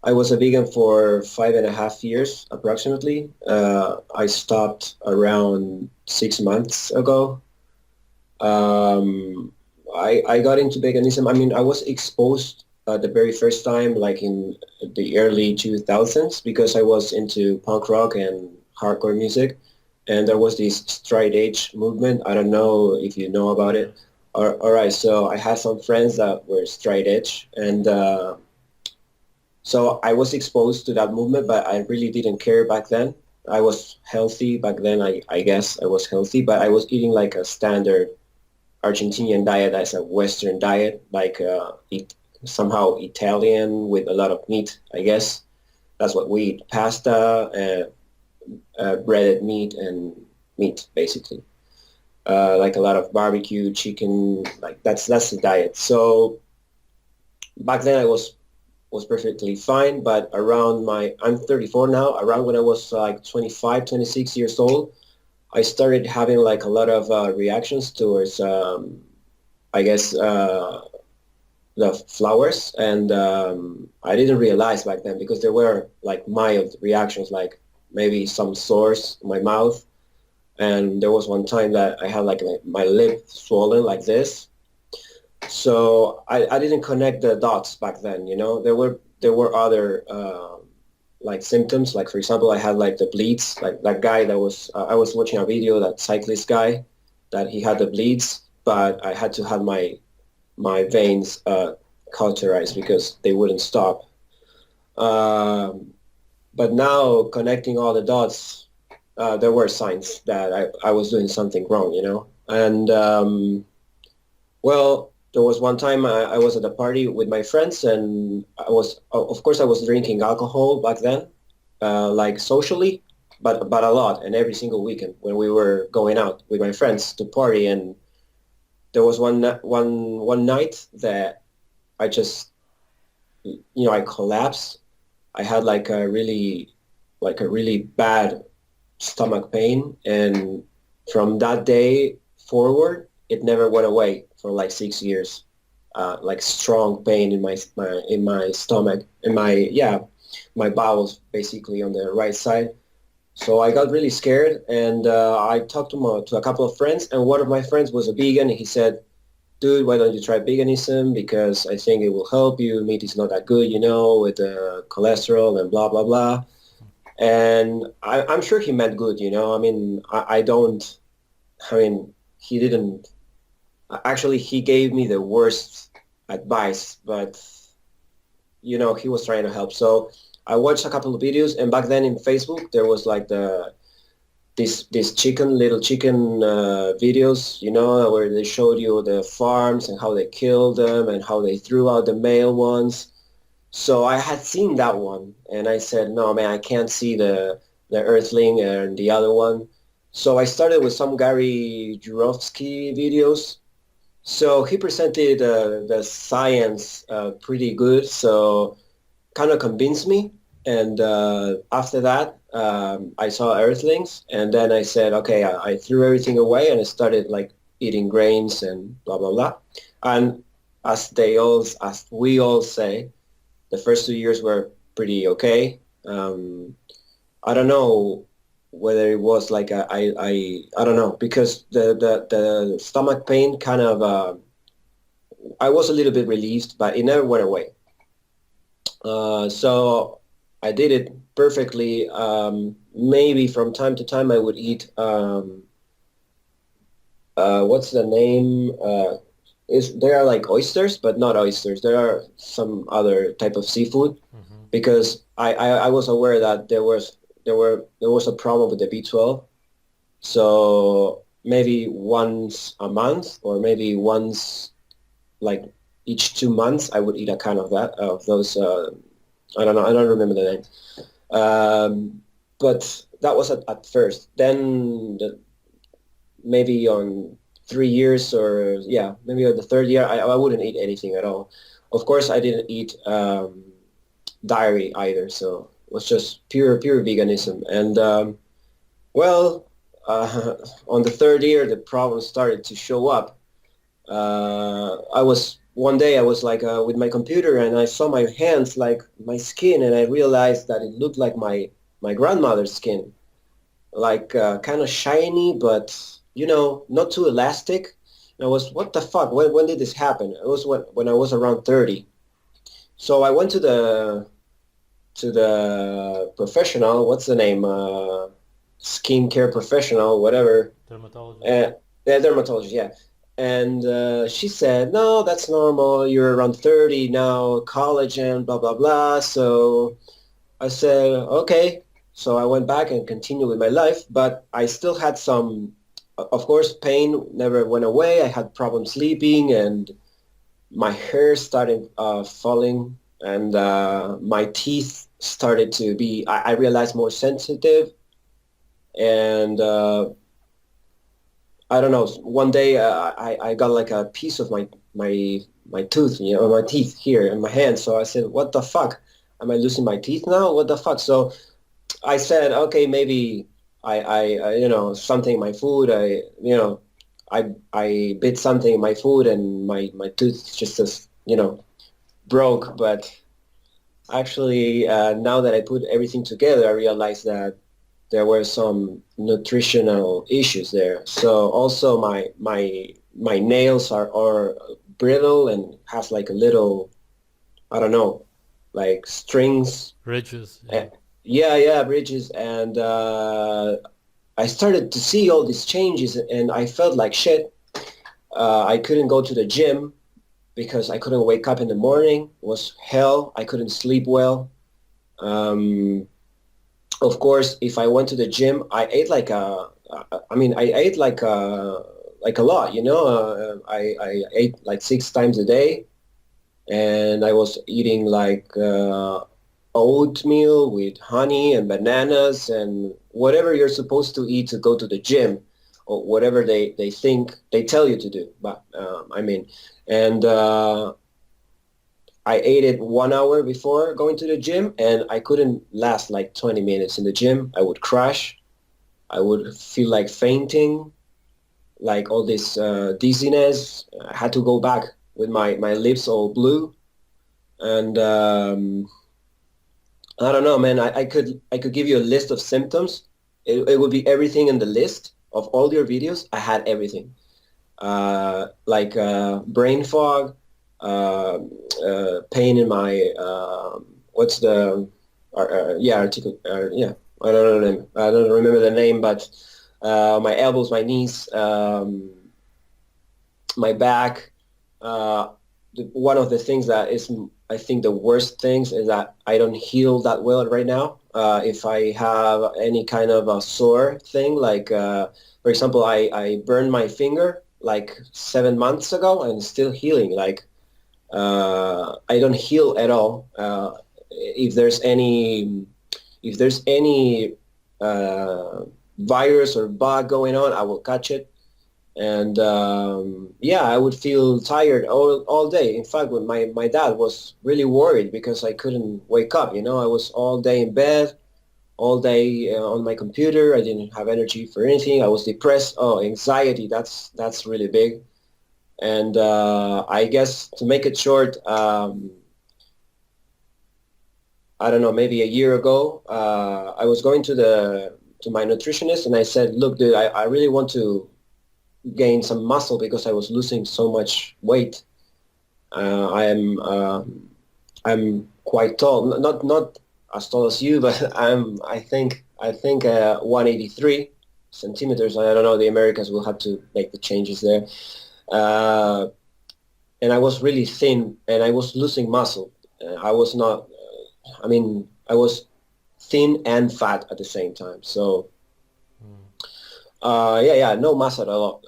I was a vegan for 5.5 years approximately. I stopped around 6 months ago. Um, I got into veganism. I mean, I was exposed the very first time, like in the early 2000s, because I was into punk rock and hardcore music, and there was this straight edge movement. I don't know if you know about it. All right, so I had some friends that were straight edge, and so I was exposed to that movement, but I really didn't care back then. I was healthy back then. I guess I was healthy, but I was eating like a standard Argentinian diet as a Western diet, like somehow Italian with a lot of meat, I guess. That's what we eat. Pasta, breaded meat, and meat, basically. Like a lot of barbecue, chicken, like that's the diet. So back then I was perfectly fine, but around I'm 34 now, around when I was like 25, 26 years old, I started having like a lot of reactions towards, I guess, the flowers, and I didn't realize back then because there were like mild reactions, like maybe some sores in my mouth, and there was one time that I had like my lip swollen like this. So I didn't connect the dots back then, you know. There were other like symptoms, like for example, I had like the bleeds, like that guy that was I was watching a video, that cyclist guy, that he had the bleeds, but I had to have my veins cauterized because they wouldn't stop. Um, but now connecting all the dots, there were signs that I was doing something wrong, you know. And well, there was one time I was at a party with my friends, and of course, I was drinking alcohol back then, like socially, but a lot, and every single weekend when we were going out with my friends to party. And there was one night that I just, I collapsed. I had like a really bad stomach pain, and from that day forward, it never went away for like 6 years. Like strong pain in my stomach, in my bowels, basically on the right side. So I got really scared, and I talked to a couple of friends, and one of my friends was a vegan, and he said, dude, why don't you try veganism? Because I think it will help you. Meat is not that good, you know, with the cholesterol and blah, blah, blah. And I'm sure he meant good, you know. I mean, I don't, I mean, he didn't, actually, he gave me the worst advice, but, you know, he was trying to help. So I watched a couple of videos, and back then in Facebook, there was like this little chicken videos, you know, where they showed you the farms and how they killed them and how they threw out the male ones. So I had seen that one, and I said, no, man, I can't see the Earthling and the other one. So I started with some Gary Jurovsky videos. So he presented the science pretty good, so kind of convinced me. And after that, I saw Earthlings, and then I said, okay, I threw everything away, and I started like eating grains and blah blah blah. And as we all say, the first 2 years were pretty okay. I don't know whether it was like I don't know, because the stomach pain kind of I was a little bit relieved, but it never went away. So I did it perfectly. Maybe from time to time I would eat what's the name? Is there are like oysters, but not oysters. There are some other type of seafood, Hmm. because I was aware that there was a problem with the B12. So maybe once a month, or maybe once like each 2 months, I would eat a can of those. I don't know. I don't remember the name. But that was at first. Then maybe on 3 years, or yeah, maybe on the third year, I wouldn't eat anything at all. Of course, I didn't eat dairy either, so it was just pure veganism. And well, on the third year, the problems started to show up. I was one day I was like with my computer and I saw my hands, like my skin, and I realized that it looked like my grandmother's skin, like kind of shiny, but not too elastic. And I was, what the fuck? When did this happen? It was when I was around 30. So I went to the professional. What's the name? Skincare professional, whatever. Dermatologist. Uh, yeah, dermatologist, yeah. And she said, no, that's normal. You're around 30 now, collagen, blah, blah, blah. So I said, okay. So I went back and continued with my life, but I still had some, of course, pain never went away. I had problems sleeping and my hair started falling and my teeth started to be, I realized, more sensitive. And I don't know. One day I got like a piece of my tooth, my teeth here in my hand. So I said, "What the fuck? Am I losing my teeth now? What the fuck?" So I said, "Okay, maybe something in my food. I bit something in my food and my tooth just broke." But actually, now that I put everything together, I realized that there were some nutritional issues there. So also my nails are brittle and has like a little, I don't know, like strings. Ridges, yeah. Uh, yeah, bridges. And I started to see all these changes and I felt like shit. I couldn't go to the gym because I couldn't wake up in the morning. It was hell. I couldn't sleep well. Um, of course, if I went to the gym, I ate like I ate like a lot, I ate like 6 times a day, and I was eating like oatmeal with honey and bananas and whatever you're supposed to eat to go to the gym, or whatever they think they tell you to do. But and I ate it 1 hour before going to the gym, and I couldn't last like 20 minutes in the gym. I would crash. I would feel like fainting, like all this dizziness. I had to go back with my lips all blue. And I don't know, man. I could give you a list of symptoms. It would be everything in the list of all your videos. I had everything. Like brain fog, uh, pain in my what's the yeah, I don't know the name. I don't remember the name, but my elbows, my knees, my back. Uh, One of the things that is, I think, the worst things is that I don't heal that well right now. If I have any kind of a sore thing, like for example, I burned my finger like 7 months ago and it's still healing. Like I don't heal at all. If there's any uh, virus or bug going on, I will catch it. And yeah, I would feel tired all day. In fact, when my dad was really worried because I couldn't wake up. I was all day in bed, all day on my computer. I didn't have energy for anything. I was depressed. Oh, anxiety, that's really big. And I guess to make it short, I don't know, maybe a year ago, I was going to my nutritionist and I said, look, dude, I really want to gain some muscle because I was losing so much weight. Uh, I'm um I'm quite tall, not as tall as you, but I think 183 centimeters. I don't know. The Americans will have to make the changes there. Uh, and I was really thin, and I was losing muscle. I was not. I was thin and fat at the same time. So Mm. yeah, no mass at all.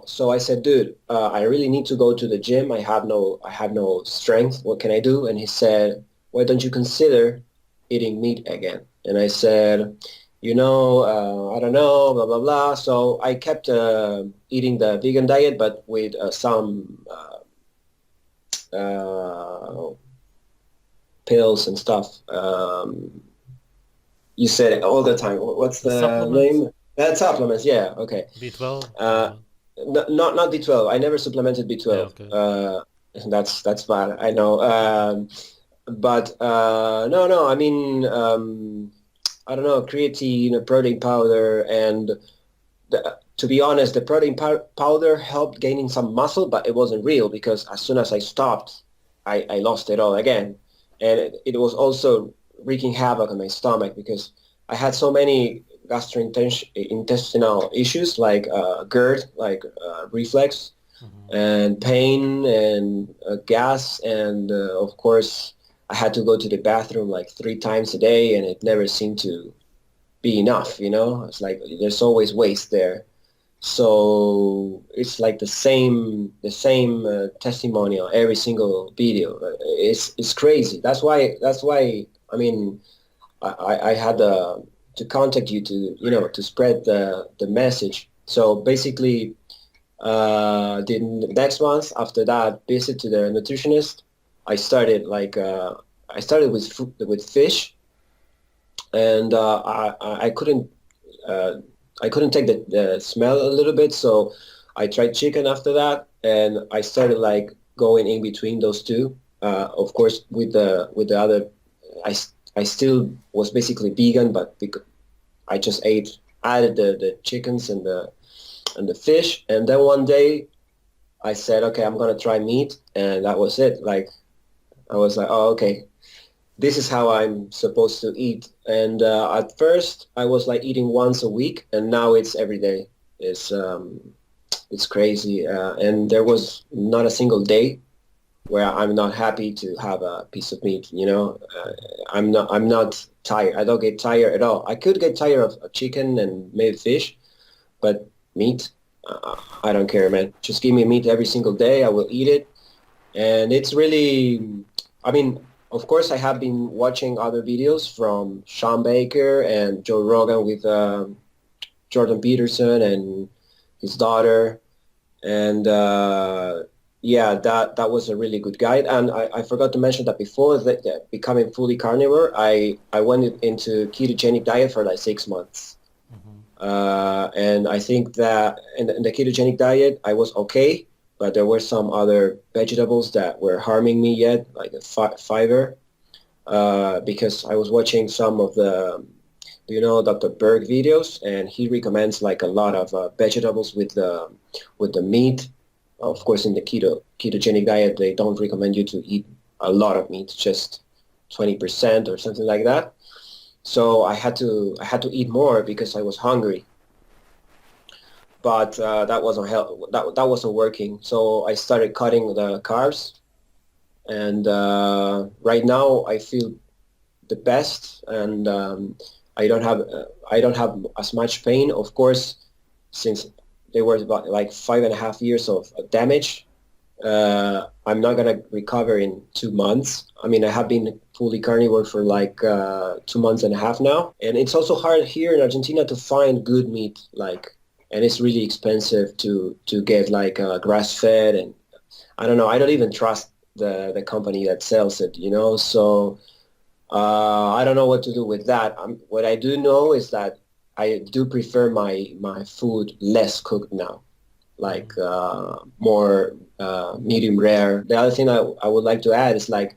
So I said, dude, I really need to go to the gym. I have no strength. What can I do? And he said, why don't you consider eating meat again? And I said, I don't know, blah, blah, blah. So I kept eating the vegan diet, but with some pills and stuff. You said it all the time. What's The the supplements, name? Supplements. Yeah. Okay. B12 or Uh, what? not B12. I never supplemented Yeah, B12. okay. That's bad. I know. But no, no. I mean, I don't know, creatine, protein powder, and to be honest, the protein powder helped gaining some muscle, but it wasn't real because as soon as I stopped, I lost it all again. And it was also wreaking havoc on my stomach because I had so many gastrointestinal issues like GERD, like reflex, Mm-hmm. and pain and gas. And of course, I had to go to the bathroom like 3 times a day, and it never seemed to be enough, you know? It's like there's always waste there. So it's like the same testimonial every single video. It's crazy. That's why I mean I had to contact you to to spread the message. So basically, the next month after that visit to the nutritionist, I started I started with fish, and uh, I couldn't take the smell a little bit, so I tried chicken after that, and I started like going in between those two. Of course, with the other, I still was basically vegan, but because I just added the chickens and the fish, and then one day I said, okay, I'm gonna try meat, and that was it. Like I was like, oh, okay, this is how I'm supposed to eat. And at first, I was like eating once a week, and now it's every day. It's crazy, and there was not a single day where I'm not happy to have a piece of meat. You know, I'm not tired. I don't get tired at all. I could get tired of chicken and maybe fish, but meat, I don't care, man. Just give me meat every single day. I will eat it, and it's really, I mean, of course, I have been watching other videos from Sean Baker and Joe Rogan with Jordan Peterson and his daughter, and yeah, that was a really good guide. And I forgot to mention that before that becoming fully carnivore, I went into ketogenic diet for like 6 months. Mm-hmm. And I think that in the ketogenic diet, I was okay, but there were some other vegetables that were harming me yet, like the fiber, because I was watching some of the, Dr. Berg videos, and he recommends like a lot of vegetables with the meat. Of course, in the ketogenic diet, they don't recommend you to eat a lot of meat, just 20% or something like that. So I had to eat more because I was hungry, but that wasn't working. So I started cutting the carbs, and right now I feel the best, and I don't have as much pain. Of course, since they were about like 5.5 years of damage, I'm not gonna recover in 2 months. I mean, I have been fully carnivore for like 2 months and a half now, and it's also hard here in Argentina to find good meat, like, and it's really expensive to get like grass fed, and I don't know. I don't even trust the company that sells it, So I don't know what to do with that. What I do know is that I do prefer my food less cooked now, like more medium rare. The other thing I would like to add is like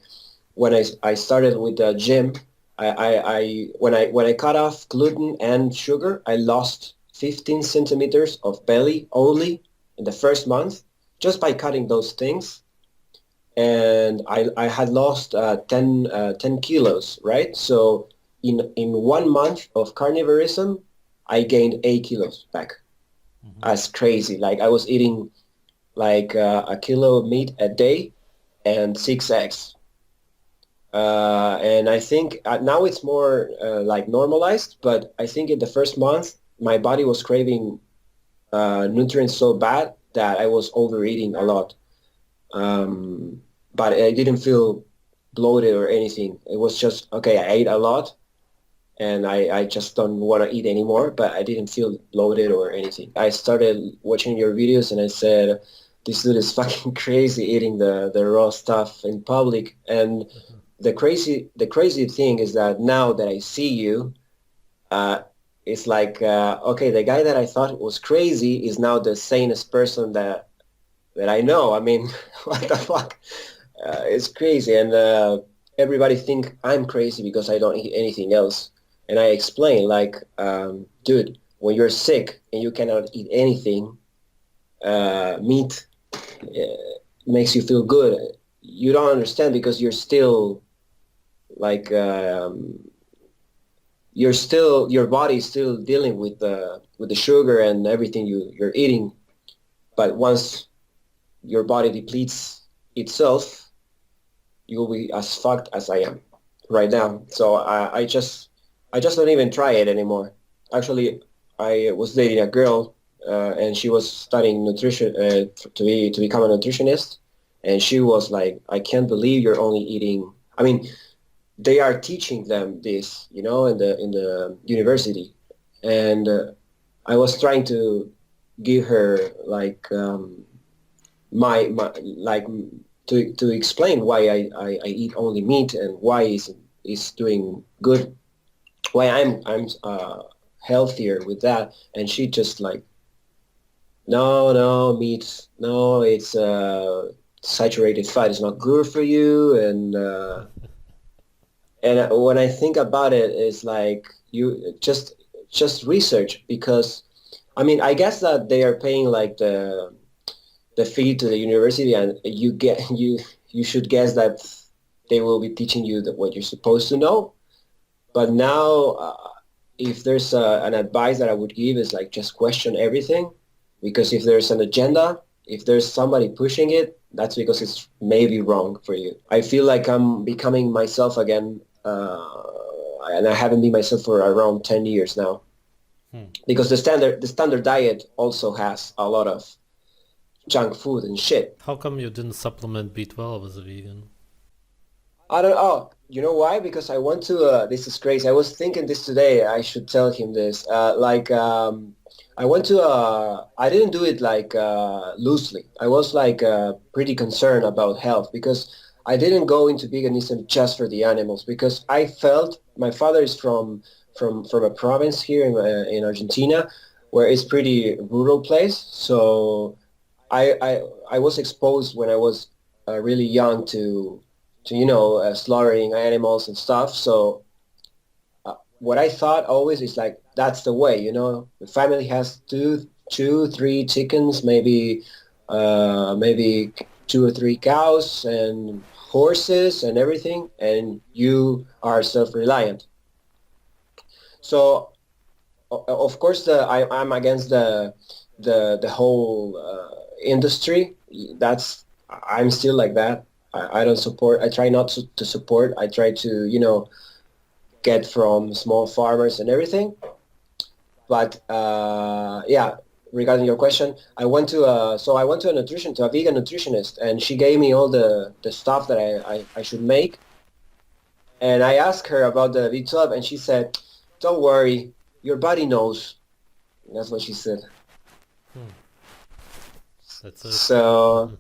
when I started with the gym, when I cut off gluten and sugar, I lost 15 centimeters of belly only in the first month just by cutting those things. And I had lost 10 kilos, right? So in 1 month of carnivorism, I gained 8 kilos back. Mm-hmm. That's crazy. Like I was eating like a kilo of meat a day and 6 eggs. And I think now it's more like normalized, but I think in the first month, my body was craving nutrients so bad that I was overeating a lot. Um, but I didn't feel bloated or anything. It was just, okay, I ate a lot and I just don't want to eat anymore, but I didn't feel bloated or anything. I started watching your videos and I said, this dude is fucking crazy eating the raw stuff in public. And the crazy thing is that now that I see you, uh, it's like, okay, the guy that I thought was crazy is now the sanest person that I know. I mean, what the fuck? It's crazy, and everybody think I'm crazy because I don't eat anything else. And I explain like, dude, when you're sick and you cannot eat anything, meat makes you feel good. You don't understand because you're still like your body is still dealing with the sugar and everything you're eating. But once your body depletes itself, you'll be as fucked as I am right now. So I just don't even try it anymore. Actually, I was dating a girl, and she was studying nutrition to become a nutritionist, and she was like, "I can't believe you're only eating." I mean, they are teaching them this, you know, in the university, and I was trying to give her like my like to explain why I eat only meat and why is doing good, why I'm healthier with that, and she just like, no meat, no, it's saturated fat is not good for you, and when I think about it, it's like you just research because I mean I guess that they are paying like the fee to the university, and you should guess that they will be teaching you what you're supposed to know. But now, if there's an advice that I would give is like just question everything, because if there's an agenda, if there's somebody pushing it, that's because it's maybe wrong for you. I feel like I'm becoming myself again, and I haven't been myself for around 10 years now, Hmm. because the standard diet also has a lot of junk food and shit. How come you didn't supplement B12 as a vegan? I don't. Oh, you know why? Because I want to. This is crazy. I was thinking this today. I should tell him this. I want to. I didn't do it like loosely. I was like pretty concerned about health because I didn't go into veganism just for the animals because I felt my father is from a province here in Argentina, where it's pretty rural place. So I I I was exposed when I was really young to slaughtering animals and stuff. So what I thought always is like that's the way. The family has two, three chickens, maybe two or three cows and horses and everything, and you are self-reliant. So of course I'm against the whole industry. I'm still like that. I don't support. I try not to support. I try to get from small farmers and everything. But yeah, regarding your question, I went to a vegan nutritionist, and she gave me all the stuff that I should make. And I asked her about the B12, and she said, "Don't worry, your body knows." That's what she said. Hmm. That's it. So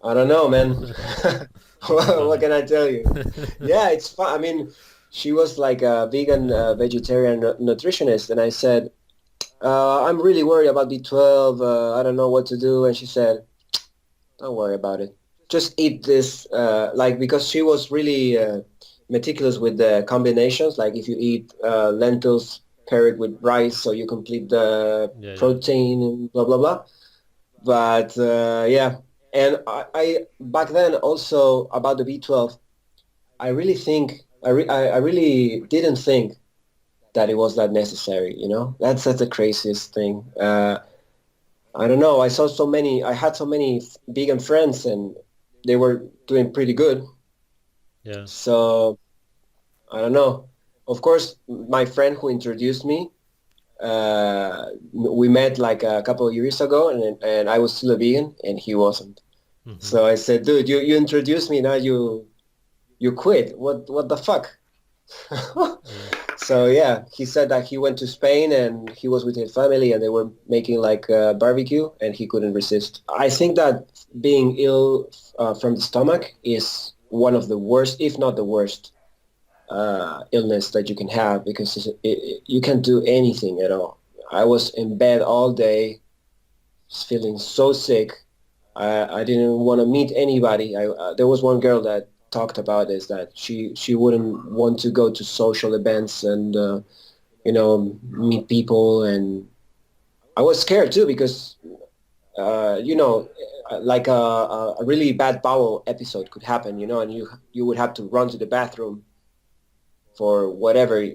I don't know, man. That's What funny. can I tell you? Yeah, it's fun. I mean, she was like a vegan, vegetarian nutritionist, and I said, I'm really worried about B12. I don't know what to do. And she said, don't worry about it. Just eat this, because she was really meticulous with the combinations. Like if you eat lentils paired with rice, so you complete the Yeah, yeah. protein and blah, blah, blah. But yeah, and I back then also about the B12, I really think I really didn't think that it was that necessary. That's the craziest thing. I don't know. I had so many vegan friends, and they were doing pretty good. Yeah. So I don't know. Of course, my friend who introduced me, we met like a couple of years ago, and I was still a vegan, and he wasn't. Mm-hmm. So I said, dude, you introduced me, now you quit. What the fuck? Yeah. So yeah, he said that he went to Spain and he was with his family and they were making like barbecue and he couldn't resist. I think that being ill from the stomach is one of the worst, if not the worst, illness that you can have because you can't do anything at all. I was in bed all day, feeling so sick. I didn't want to meet anybody. There was one girl that talked about this, that she wouldn't want to go to social events and meet people, and I was scared too because like a really bad bowel episode could happen, and you would have to run to the bathroom for whatever,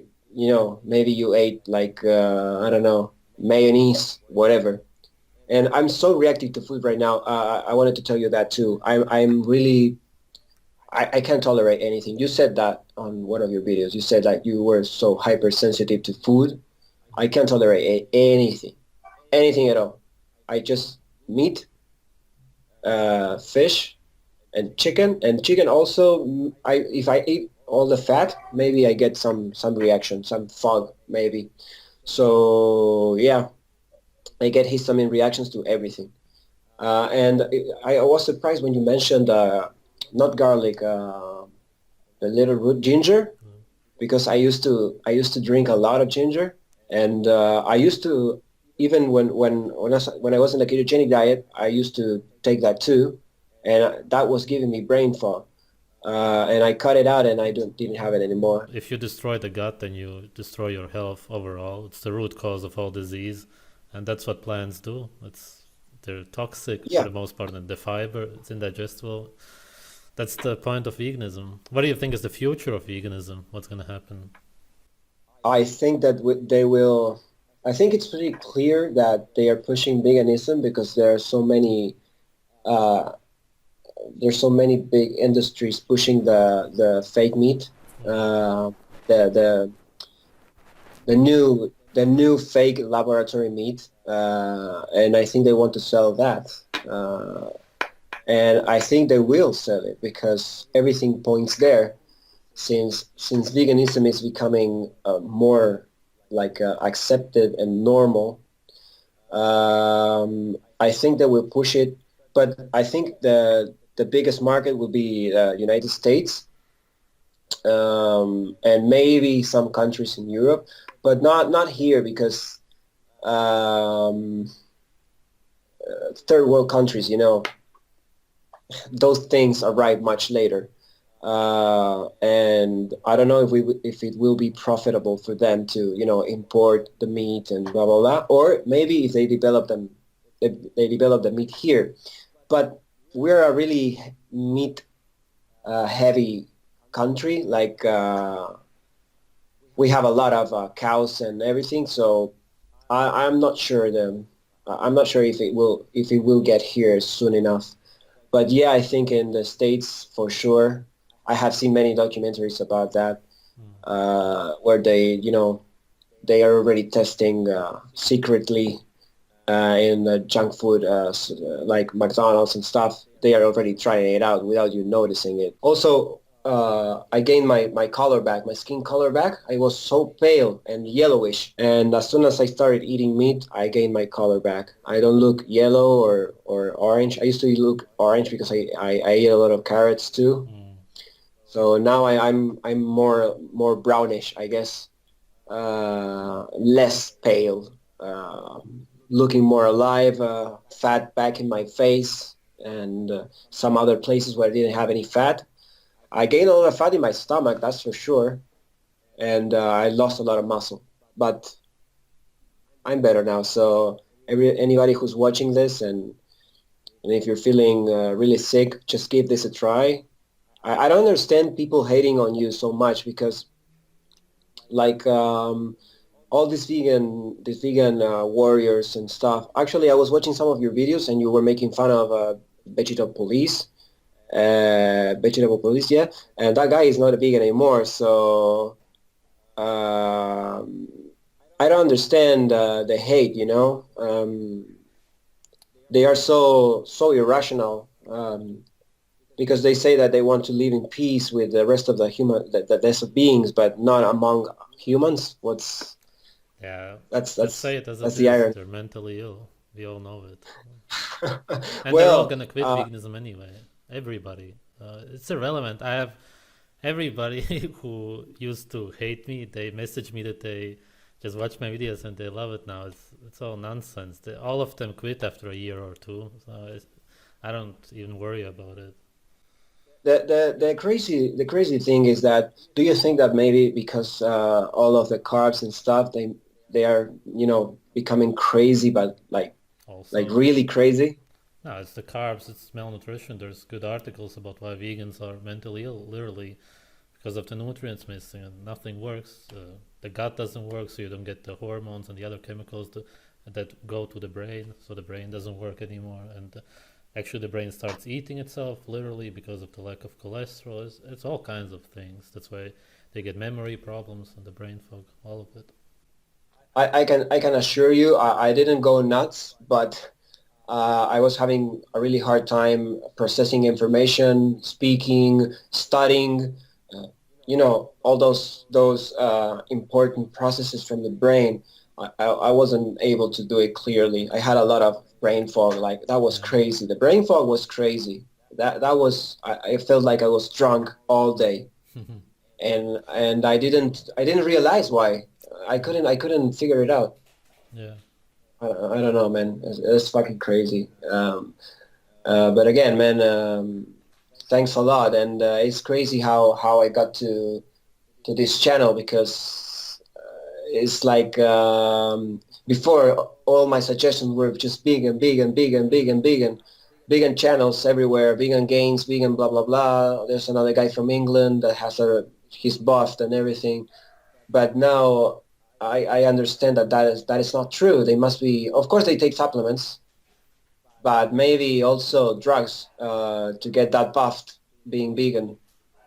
maybe you ate like I don't know, mayonnaise, whatever. And I'm so reactive to food right now. I wanted to tell you that too. I'm really I can't tolerate anything. You said that on one of your videos. You said that you were so hypersensitive to food. I can't tolerate anything, anything at all. I just meat, fish, and chicken. And chicken also, I if I eat all the fat, maybe I get some reaction, some fog maybe. So yeah, I get histamine reactions to everything. And I was surprised when you mentioned not garlic, the little root ginger, Mm. because I used to drink a lot of ginger, and I used to, even when I was in the ketogenic diet, I used to take that too, and that was giving me brain fog. And I cut it out, and I didn't have it anymore. If you destroy the gut, then you destroy your health overall. It's the root cause of all disease, and that's what plants do. They're toxic for Yeah, the most part, and the fiber it's indigestible. That's the point of veganism. What do you think is the future of veganism? What's going to happen? I think that they will. I think it's pretty clear that they are pushing veganism because uh, there's so many big industries pushing the fake meat, Mm. uh, the the new fake laboratory meat, and I think they want to sell that, and I think they will sell it because everything points there. Since veganism is becoming more like accepted and normal, I think they will push it. But I think the biggest market will be United States, and maybe some countries in Europe, but not here because um, third world countries, those things arrive much later. And I don't know if it will be profitable for them to import the meat and blah blah blah, or maybe if they develop the meat here. But we're a really meat heavy country. Like we have a lot of cows and everything, so I'm not sure I'm not sure if it will get here soon enough. But yeah, I think in the States for sure. I have seen many documentaries about that, Mm. where they are already testing secretly in junk food, like McDonald's and stuff. They are already trying it out without you noticing it. Also, I gained my color back, my skin color back. I was so pale and yellowish, and as soon as I started eating meat, I gained my color back. I don't look yellow or orange. I used to look orange because I ate a lot of carrots too. Mm. So now I'm more brownish, I guess, less pale, looking more alive, fat back in my face, and some other places where I didn't have any fat. I gained a lot of fat in my stomach, that's for sure, and I lost a lot of muscle. But I'm better now. So anybody who's watching this, and if you're feeling really sick, just give this a try. I don't understand people hating on you so much because like all these vegan warriors and stuff. Actually, I was watching some of your videos and you were making fun of vegetable police, yeah, and that guy is not a vegan anymore. So um, I don't understand the hate. They are so irrational. Because they say that they want to live in peace with the rest of the rest of beings, but not among humans. Yeah, That's just that's say it as it that's the is. irony. They're mentally ill. We all know it. And they're all Well, gonna quit veganism anyway. Everybody. It's irrelevant. I have everybody who used to hate me. They message me that they just watch my videos and they love it now. It's all nonsense. All of them quit after a year or two. So I don't even worry about it. The crazy thing is that, do you think that maybe because all of the carbs and stuff, they are, becoming crazy, but like Also, really crazy? no, it's the carbs, it's malnutrition. There's good articles about why vegans are mentally ill, literally because of the nutrients missing and nothing works. The gut doesn't work, so you don't get the hormones and the other chemicals that go to the brain, so the brain doesn't work anymore. And actually, the brain starts eating itself, literally, because of the lack of cholesterol. It's all kinds of things. That's why they get memory problems and the brain fog, all of it. I can assure you, I didn't go nuts, but I was having a really hard time processing information, speaking, studying, all those important processes from the brain. I wasn't able to do it clearly. I had a lot of brain fog. Like, that was Yeah. crazy. The brain fog was crazy. That was, I felt like I was drunk all day, and I didn't realize why. I couldn't figure it out. Yeah. I don't know, man. It's fucking crazy. But again, man, thanks a lot. And it's crazy how I got to this channel, because it's like, before, all my suggestions were just vegan, vegan, vegan, vegan, vegan, vegan channels everywhere, vegan gains, vegan blah blah blah. There's another guy from England that has he's buffed and everything. But now I understand that is not true. They must be, of course, they take supplements, but maybe also drugs to get that buffed, being vegan.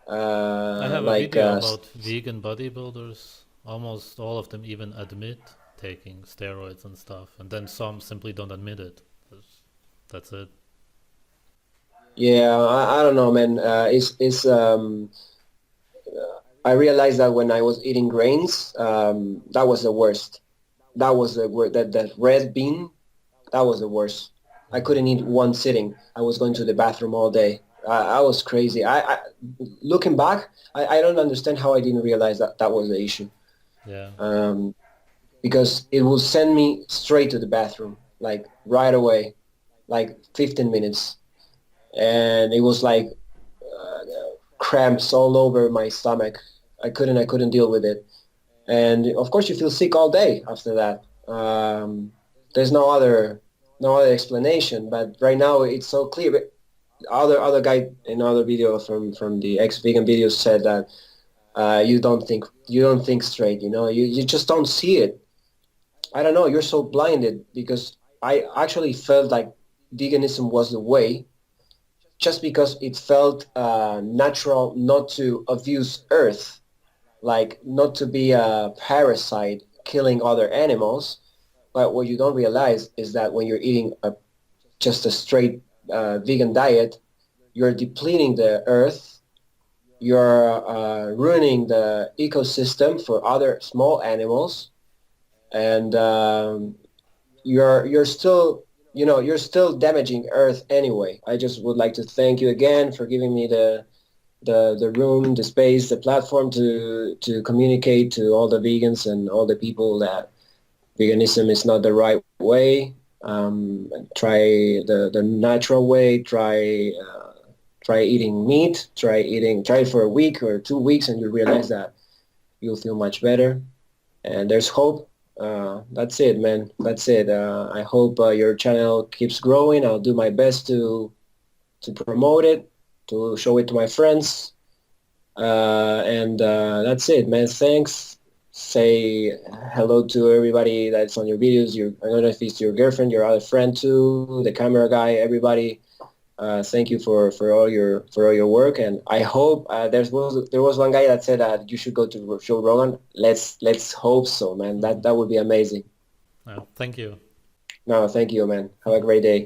I have a Like, video about vegan bodybuilders. Almost all of them even admit taking steroids and stuff, and then some simply don't admit it. That's it. yeah, I don't know, man. It's I realized that when I was eating grains, that was the worst. That was the word, that red bean. That was the worst. I couldn't eat one sitting. I was going to the bathroom all day. I was crazy. Looking back, I don't understand how I didn't realize that that was the issue. Yeah. Um, because it will send me straight to the bathroom, like right away, like 15 minutes. And it was like cramps all over my stomach. I couldn't deal with it. And of course you feel sick all day after that. There's no other explanation. But right now it's so clear. But other guy in other video from the ex-vegan videos said that you don't think straight. You just don't see it. I don't know. You're so blinded, because I actually felt like veganism was the way, just because it felt natural not to abuse Earth, like not to be a parasite killing other animals. But what you don't realize is that when you're eating just a straight vegan diet, you're depleting the earth, you're ruining the ecosystem for other small animals, and you're still you're still damaging earth anyway. I just would like to thank you again for giving me the room, the space, the platform to communicate to all the vegans and all the people that veganism is not the right way. Try the natural way. Try eating meat. Try it for a week or 2 weeks, and you realize that you'll feel much better. And there's hope. That's it, man. That's it. I hope your channel keeps growing. I'll do my best to promote it, to show it to my friends. And that's it, man. Thanks. Say hello to everybody that's on your videos. I don't know if it's your girlfriend, your other friend too, the camera guy, everybody. Thank you for all your work, and I hope there was one guy that said that you should go to Joe Rogan. Let's hope so, man. That would be amazing. Thank you. No, thank you, man. Have a great day.